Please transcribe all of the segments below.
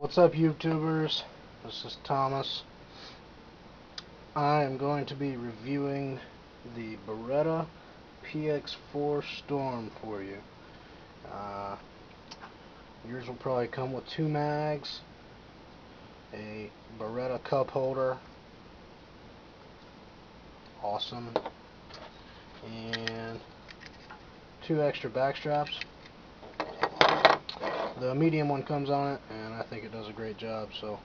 What's up, YouTubers? This is Thomas. I am going to be reviewing the Beretta PX4 Storm for you. Yours will probably come with 2 mags, a Beretta cup holder, awesome, and 2 extra back straps. The medium one comes on it, and I think it does a great job, so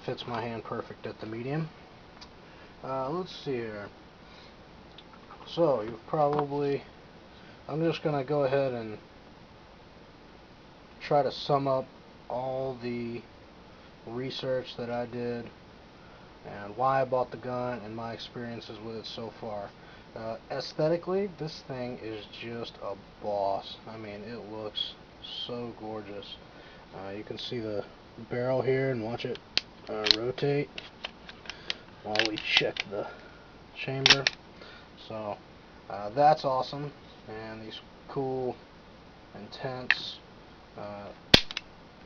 fits my hand perfect at the medium. Let's see here. So I'm just going to go ahead and try to sum up all the research that I did and why I bought the gun and my experiences with it so far. Aesthetically, this thing is just a boss. I mean, it looks so gorgeous. You can see the barrel here and watch it rotate while we check the chamber. So that's awesome, and these cool, intense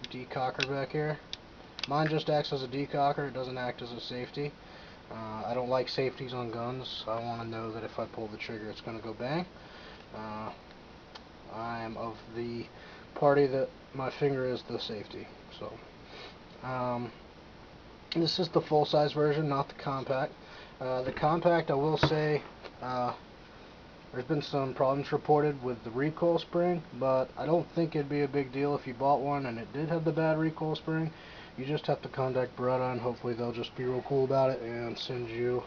decocker back here. Mine just acts as a decocker, it doesn't act as a safety. I don't like safeties on guns. I want to know that if I pull the trigger it's going to go bang. I am of the party that my finger is the safety. So this is the full-size version, not the compact. The compact, I will say, there's been some problems reported with the recoil spring, but I don't think it'd be a big deal if you bought one and it did have the bad recoil spring. You just have to contact Beretta, and hopefully they'll just be real cool about it and send you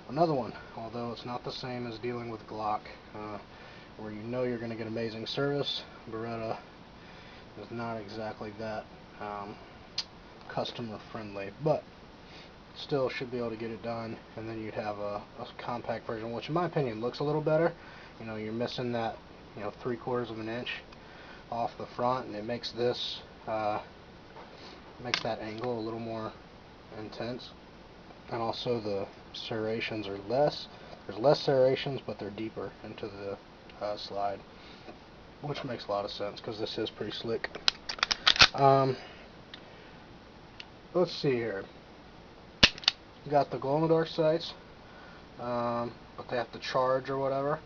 another one. Although it's not the same as dealing with Glock, where you know you're going to get amazing service. Beretta is not exactly that customer friendly, but still should be able to get it done. And then you'd have a compact version, which in my opinion looks a little better. You know, you're missing that 3/4 of an inch off the front, and it makes this makes that angle a little more intense. And also the serrations are less. There's less serrations, but they're deeper into the slide, which makes a lot of sense because this is pretty slick. Let's see here. You got the glow-in-the-dark sights, but they have to charge or whatever.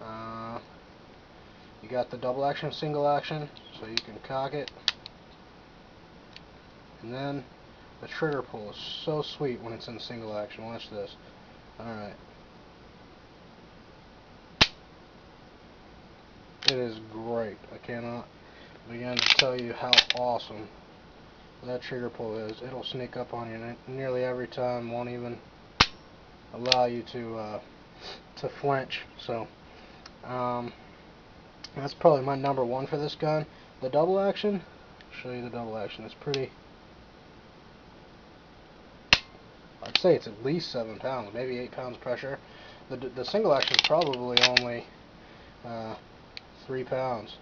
You got the double action, single action, so you can cock it. And then the trigger pull is so sweet when it's in single action. Watch this. Alright. It is great. I cannot begin to tell you how awesome that trigger pull is. It'll sneak up on you nearly every time, won't even allow you to flinch. So that's probably my number one for this gun. The double action, I'll show you the double action. It's pretty, I'd say it's at least 7 pounds, maybe 8 pounds pressure. The single action is probably only 3 pounds,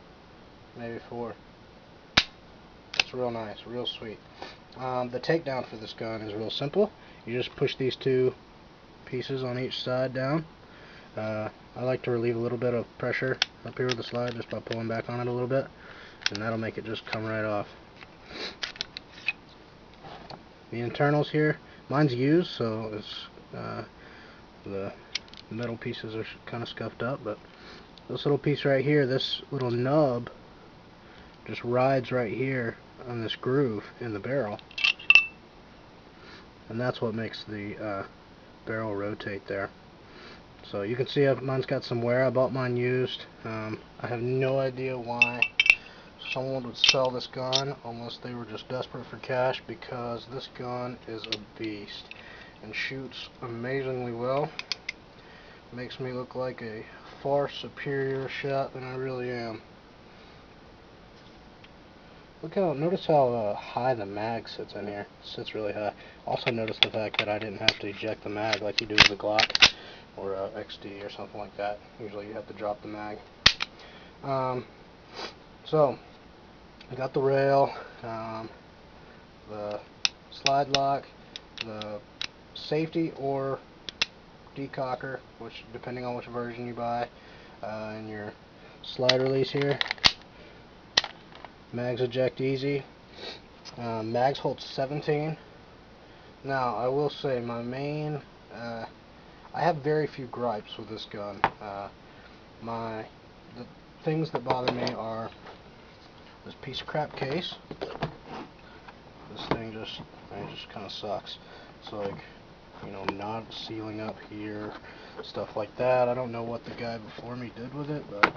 maybe 4. It's real nice, real sweet. The takedown for this gun is real simple. You just push these 2 pieces on each side down. I like to relieve a little bit of pressure up here with the slide just by pulling back on it a little bit, and that'll make it just come right off. The internals here, mine's used, so it's the metal pieces are kind of scuffed up, but this little piece right here, this little nub just rides right here on this groove in the barrel, and that's what makes the barrel rotate there. So you can see mine's got some wear. I bought mine used. I have no idea why someone would sell this gun unless they were just desperate for cash, because this gun is a beast and shoots amazingly well. Makes me look like a far superior shot than I really am. Notice how high the mag sits in here. It sits really high. Also notice the fact that I didn't have to eject the mag like you do with the Glock or XD or something like that. Usually you have to drop the mag. So I got the rail, the slide lock, the safety or decocker, which depending on which version you buy, and your slide release here. Mags eject easy. Mags hold 17. Now, I will say my main, I have very few gripes with this gun. The things that bother me are this piece of crap case. This thing just kind of sucks. It's like, not sealing up here, stuff like that. I don't know what the guy before me did with it, but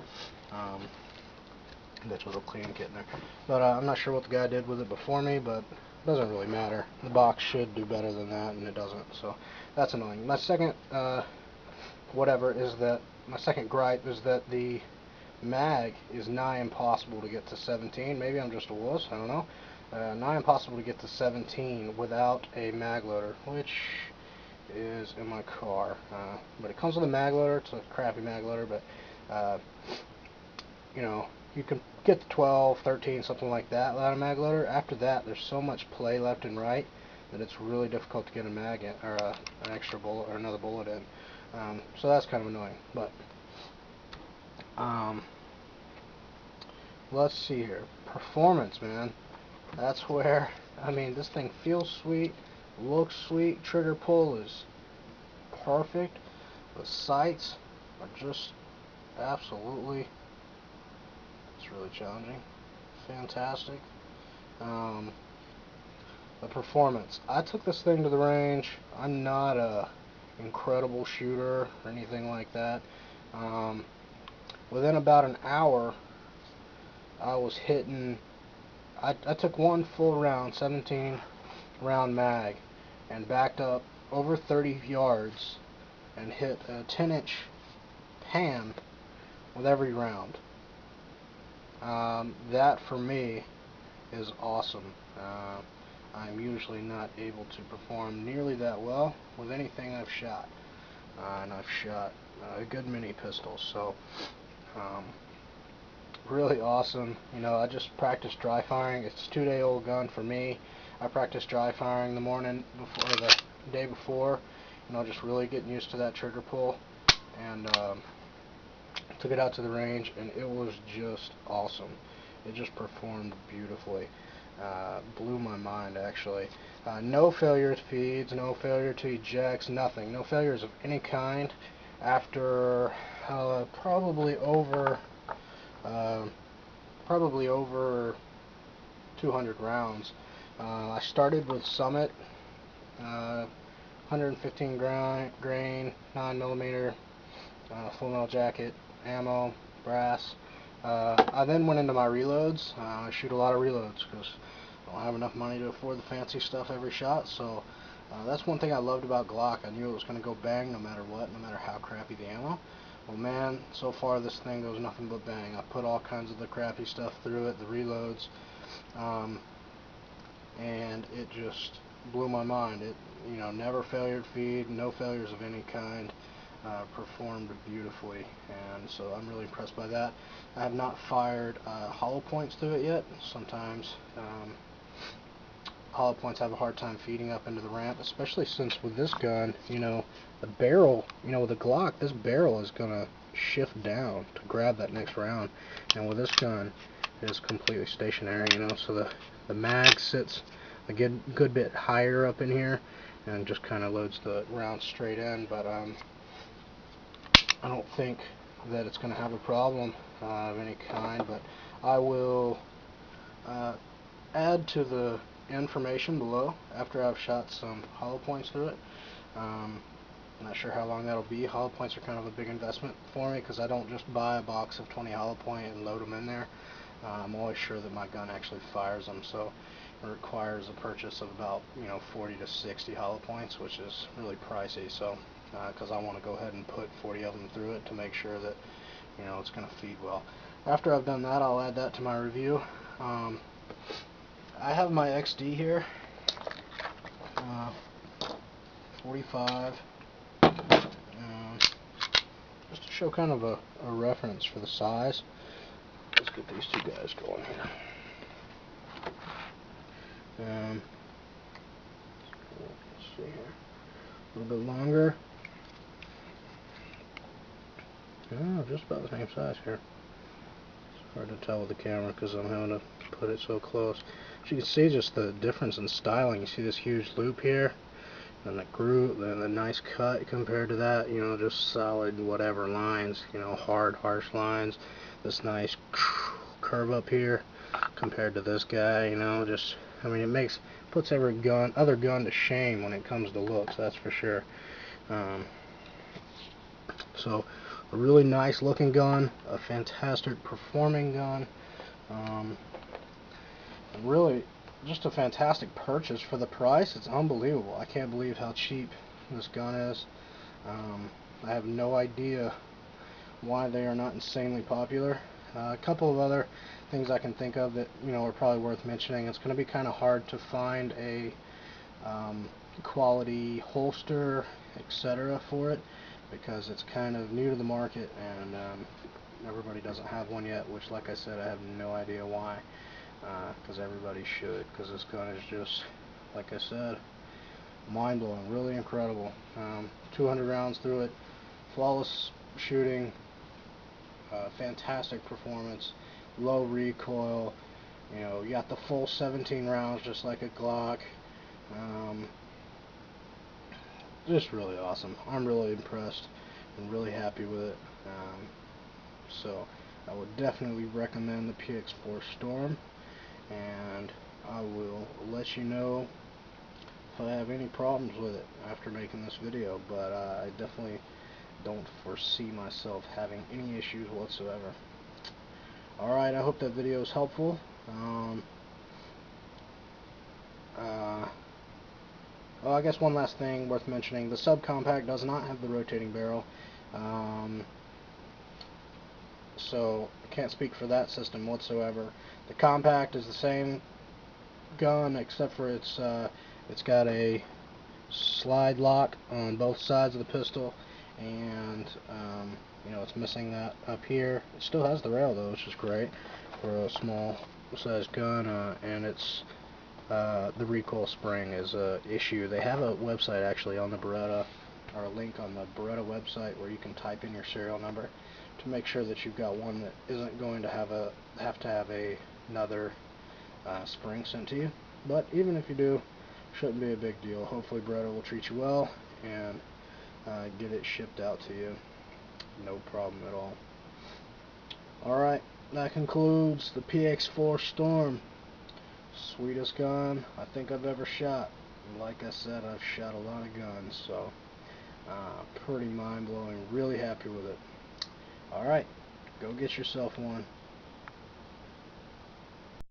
that's a little clean kit in there. But I'm not sure what the guy did with it before me, but it doesn't really matter. The box should do better than that, and it doesn't. So that's annoying. My second my second gripe is that the mag is nigh impossible to get to 17. Maybe I'm just a wuss, I don't know. Nigh impossible to get to 17 without a mag loader, which is in my car. But it comes with a mag loader. It's a crappy mag loader, but you can get to 12, 13, something like that without a mag loader. After that, there's so much play left and right that it's really difficult to get a mag in, or an extra bullet or another bullet in. So that's kind of annoying. But let's see here. Performance, man. That's where, this thing feels sweet, looks sweet, trigger pull is perfect. The sights are just absolutely, it's really challenging, fantastic. The performance. I took this thing to the range. I'm not a incredible shooter or anything like that. Within about an hour, I was hitting. I took one full round, 17 round mag, and backed up over 30 yards and hit a 10-inch pan with every round. That for me is awesome. I'm usually not able to perform nearly that well with anything I've shot, and I've shot a good many pistols, so really awesome. I just practiced dry firing. It's a 2-day-old gun for me. I practiced dry firing the morning before, the day before, just really getting used to that trigger pull, and took it out to the range, and it was just awesome. It just performed beautifully. Blew my mind, actually. No failure to feeds, no failure to ejects, nothing. No failures of any kind after probably over 200 rounds. I started with Summit, 115 grain, 9mm, full metal jacket, ammo, brass. I then went into my reloads. I shoot a lot of reloads because I don't have enough money to afford the fancy stuff every shot, so that's one thing I loved about Glock. I knew it was going to go bang no matter what, no matter how crappy the ammo. Well, man, so far this thing goes nothing but bang. I put all kinds of the crappy stuff through it, the reloads, and it just blew my mind. It, never failure to feed, no failures of any kind. Performed beautifully, and so I'm really impressed by that. I have not fired hollow points through it yet. Sometimes hollow points have a hard time feeding up into the ramp, especially since with this gun, the barrel, with the Glock, this barrel is gonna shift down to grab that next round, and with this gun, it is completely stationary, so the mag sits a good bit higher up in here, and just kind of loads the round straight in. But I don't think that it's going to have a problem of any kind, but I will add to the information below after I've shot some hollow points through it. I'm not sure how long that'll be. Hollow points are kind of a big investment for me because I don't just buy a box of 20 hollow point and load them in there. I'm always sure that my gun actually fires them, so it requires a purchase of about 40 to 60 hollow points, which is really pricey. So because I want to go ahead and put 40 of them through it to make sure that it's going to feed well. After I've done that, I'll add that to my review. I have my XD here, 45, just to show kind of a reference for the size. Let's get these two guys going here. Let's see here, a little bit longer. Oh, just about the same size here. It's hard to tell with the camera because I'm having to put it so close. As you can see, just the difference in styling. You see this huge loop here, and the groove, and the nice cut compared to that. You know, just solid whatever lines. You know, hard, harsh lines. This nice curve up here compared to this guy. You know, just, I mean, puts every other gun to shame when it comes to looks. That's for sure. So, a really nice looking gun, a fantastic performing gun, and really just a fantastic purchase for the price. It's unbelievable. I can't believe how cheap this gun is. I have no idea why they are not insanely popular. A couple of other things I can think of that, you know, are probably worth mentioning. It's going to be kind of hard to find a quality holster, etc. for it, because it's kind of new to the market, and everybody doesn't have one yet, which, like I said, I have no idea why, because everybody should, because this gun is just, like I said, mind-blowing, really incredible. 200 rounds through it, flawless shooting, fantastic performance, low recoil, you know, you got the full 17 rounds just like a Glock. Just really awesome. I'm really impressed and really happy with it. So I would definitely recommend the PX4 Storm, and I will let you know if I have any problems with it after making this video, but I definitely don't foresee myself having any issues whatsoever. Alright, I hope that video is helpful. Well, I guess one last thing worth mentioning, the subcompact does not have the rotating barrel, so I can't speak for that system whatsoever. The compact is the same gun, except for it's got a slide lock on both sides of the pistol, and you know, it's missing that up here. It still has the rail though, which is great for a small size gun, and it's the recoil spring is a issue. They have a website actually on the Beretta, or a link on the Beretta website, where you can type in your serial number to make sure that you've got one that isn't going to have another spring sent to you. But even if you do, shouldn't be a big deal. Hopefully Beretta will treat you well and get it shipped out to you. No problem at all. Alright, that concludes the PX4 Storm. Sweetest gun I think I've ever shot. Like I said, I've shot a lot of guns, so pretty mind-blowing. Really happy with it. Alright, go get yourself one.